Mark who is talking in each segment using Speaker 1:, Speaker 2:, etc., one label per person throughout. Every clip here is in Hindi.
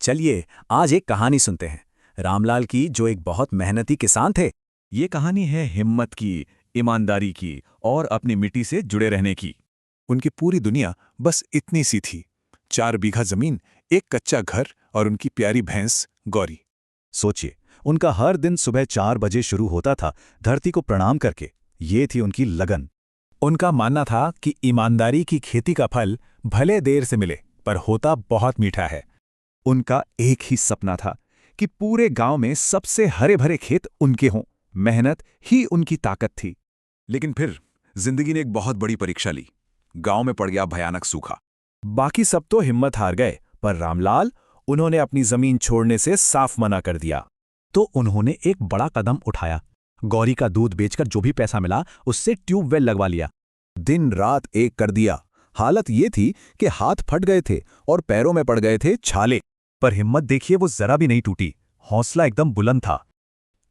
Speaker 1: चलिए आज एक कहानी सुनते हैं रामलाल की, जो एक बहुत मेहनती किसान थे।
Speaker 2: ये कहानी है हिम्मत की, ईमानदारी की और अपनी मिट्टी से जुड़े रहने की।
Speaker 3: उनकी पूरी दुनिया बस इतनी सी थी। 4 बीघा जमीन, एक कच्चा घर और उनकी प्यारी भैंस गौरी।
Speaker 4: सोचिए, उनका हर दिन सुबह 4 बजे शुरू होता था, धरती को प्रणाम करके। ये थी उनकी लगन।
Speaker 1: उनका मानना था कि ईमानदारी की खेती का फल भले देर से मिले, पर होता बहुत मीठा है।
Speaker 4: उनका एक ही सपना था कि पूरे गांव में सबसे हरे भरे खेत उनके हों। मेहनत ही उनकी ताकत थी।
Speaker 3: लेकिन फिर जिंदगी ने एक बहुत बड़ी परीक्षा ली। गांव में पड़ गया भयानक सूखा।
Speaker 1: बाकी सब तो हिम्मत हार गए, पर रामलाल, उन्होंने अपनी जमीन छोड़ने से साफ मना कर दिया।
Speaker 4: तो उन्होंने एक बड़ा कदम उठाया। गौरी का दूध बेचकर जो भी पैसा मिला, उससे ट्यूबवेल लगवा लिया। दिन रात एक कर दिया। हालत ये थी कि हाथ फट गए थे और पैरों में पड़ गए थे छाले। पर हिम्मत देखिए, वो जरा भी नहीं टूटी। हौसला एकदम बुलंद था।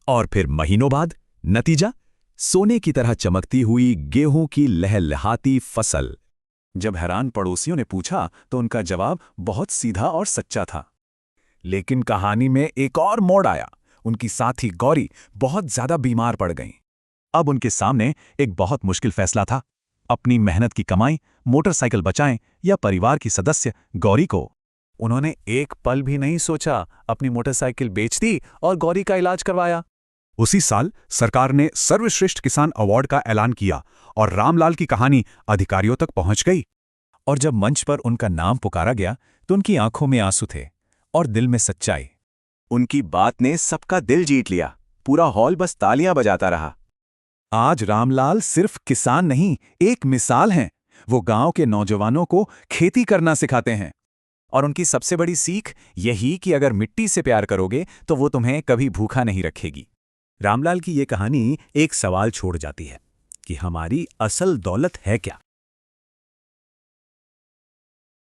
Speaker 4: और फिर महीनों बाद नतीजा, सोने की तरह चमकती हुई गेहूं की लहलहाती फसल।
Speaker 3: जब हैरान पड़ोसियों ने पूछा तो उनका जवाब बहुत सीधा और सच्चा था।
Speaker 1: लेकिन कहानी में एक और मोड़ आया। उनकी साथी गौरी बहुत ज्यादा बीमार पड़ गईं।
Speaker 4: अब उनके सामने एक बहुत मुश्किल फैसला था। अपनी मेहनत की कमाई, मोटरसाइकिल बचाएं या परिवार की सदस्य गौरी को।
Speaker 1: उन्होंने एक पल भी नहीं सोचा, अपनी मोटरसाइकिल बेच दी और गौरी का इलाज करवाया।
Speaker 4: उसी साल सरकार ने सर्वश्रेष्ठ किसान अवार्ड का ऐलान किया और रामलाल की कहानी अधिकारियों तक पहुंच गई।
Speaker 1: और जब मंच पर उनका नाम पुकारा गया तो उनकी आंखों में आंसू थे और दिल में सच्चाई।
Speaker 2: उनकी बात ने सबका दिल जीत लिया। पूरा हॉल बस तालियां बजाता रहा।
Speaker 1: आज रामलाल सिर्फ किसान नहीं, एक मिसाल हैं। वो गांव के नौजवानों को खेती करना सिखाते हैं। और उनकी सबसे बड़ी सीख यही कि अगर मिट्टी से प्यार करोगे तो वो तुम्हें कभी भूखा नहीं रखेगी।
Speaker 4: रामलाल की ये कहानी एक सवाल छोड़ जाती है कि हमारी असल दौलत है क्या।